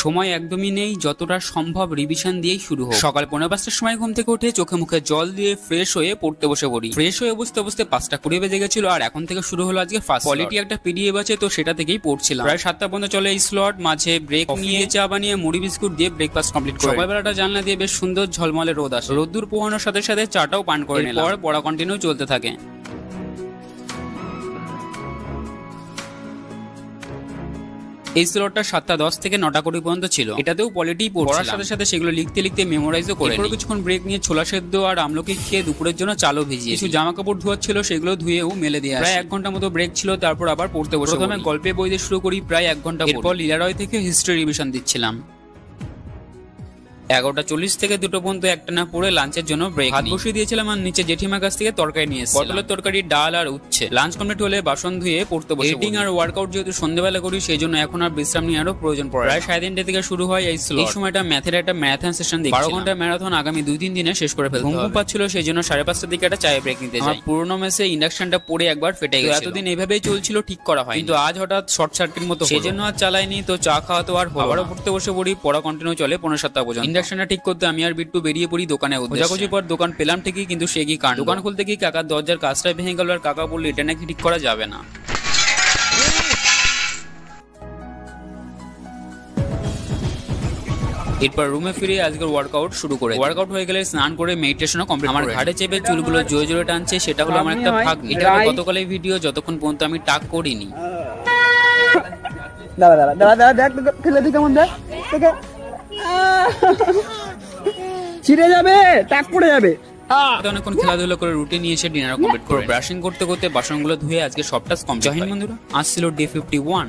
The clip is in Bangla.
সময় একদমই নেই, যতটা সম্ভব রিভিশন দিয়েই শুরু হোক। সকাল 5:45টার সময় ঘুম থেকে উঠে চোখে মুখে জল দিয়ে ফ্রেশ হয়ে পড়তে বসে পড়ি। ফ্রেশ হয়ে বসতে বসতে 5:20 বেজে গেছিল, আর এখন থেকে শুরু হলো আজকে ফার্স্ট কোয়ালিটি একটা পিডিএফ আছে, তো সেটা থেকেই পড়ছিলাম। প্রায় 7টা পর্যন্ত চলে এই স্লট, মাঝে ব্রেক নিয়ে চা বানিয়ে মুড়ি বিস্কুট দিয়ে ব্রেকফাস্ট কমপ্লিট করি। সকালবেলাটা জানলা দিয়ে বেশ সুন্দর ঝলমলে রোদ আসে, রোদ্দুর পোহানোর সাথে সাথে চাটাও পান করে নিলাম। এরপর পড়া কন্টিনিউ চলতে থাকে। এই স্লটটা 7:10 থেকে 9:20 পর্যন্ত ছিল, এটাতেও পলিটি পড়ার সাথে সাথে সেগুলো লিখতে লিখতে মেমোরাইজও করে। এরপর কিছুক্ষণ ব্রেক নিয়ে ছোলা সেদ্ধ আর আমলকি খেয়ে দুপুরের জন্য চালও ভিজিয়ে কিছু জামা কাপড় ধোয়ার ছিল, সেগুলো ধুয়েও মেলে দিয়ে প্রায় 1 ঘন্টা মতো ব্রেক ছিল। তারপর আবার পড়তে বসে প্রথমে গল্পে বই দিয়ে শুরু করি, প্রায় 1 ঘন্টা। এরপর লীলারয় থেকে হিস্ট্রি রিভিশন দিচ্ছিলাম। 11:40 থেকে 2টো পর্যন্ত একটানা পড়ে লাঞ্চের জন্য ব্রেক হাত বসিয়ে দিয়েছিলাম, আর নিচে জেঠিমার কাছ থেকে তরকারি নিয়ে এসেছি, পটলের তরকারি, ডাল আর উচ্ছে। লাঞ্চ কমপ্লিট হলে বাসন ধুয়ে পড়তে বসে। এডিটিং আর ওয়ার্কআউট যেহেতু সন্ধ্যাবেলা করি, সেই জন্য এখন আর বিশ্রাম নেওয়ারও প্রয়োজন পড়ে। প্রায় 3:30 থেকে শুরু হয় এই স্লট। এই সময়টা ম্যাথের একটা ম্যারাথন সেশন দেখছি। 12 ঘন্টার ম্যারাথন আগামী 2-3 দিনে শেষ করে ফেলতে হবে। ঘুম পাচ্ছিল, সেই জন্য 5:30টার দিকে একটা চায়ে ব্রেক নিতে যাই। পুরোনো মেসে ইন্ডাকশনটা পড়ে একবার ফেটে গেছে, এতদিন এইভাবেই চলছিল, ঠিক করা হয়, কিন্তু আজ হঠাৎ শর্ট সার্কিট মতো, সেই জন্য আর চালাইনি। তো চা খাওয়া তো আর আবারও পড়তে বসে পড়ি। পড়া কন্টিনিউ চলে 5:30 পর্যন্ত। ইন্ডাকশনটা ঠিক করতে আমি আর বিট্টু বেরিয়ে পড়ি দোকানে। খোঁজাখুঁজির পর দোকান পেলাম ঠিকই, কিন্তু সে কি কাণ্ড। দোকান খুলতে গিয়ে কাকার দরজার কাজটা ভেঙে গেল, আর কাকা বললো এটা নাকি ঠিক করা যাবে না। এরপর রুমে ফিরে আজকের ওয়ার্কআউট শুরু করে। ওয়ার্কআউট হয়ে গেলে স্নান করে মেডিটেশনও কমপ্লিট। আমার ঘাড়ে চেপে চুলগুলো জোরে জোরে টানছে, সেটা হলো আমার একটা ভাগ। এটা গতকালের ভিডিও, যতক্ষণ পর্যন্ত আমি টাক করিনি। দাদা দাদা দাদা দেখ ফেলে দিই কেমন, দেখ ছিঁড়ে যাবে, টাক পড়ে যাবে। অনেকক্ষণ খেলাধুলা করে রুটিন নিয়ে এসে ডিনার কমপ্লিট করে ব্রাশিং করতে করতে বাসনগুলো ধুয়ে আজকে সব টাস্ক কমপ্লিট। জয় হিন্দ বন্ধুরা, আজ ছিল ডে 51।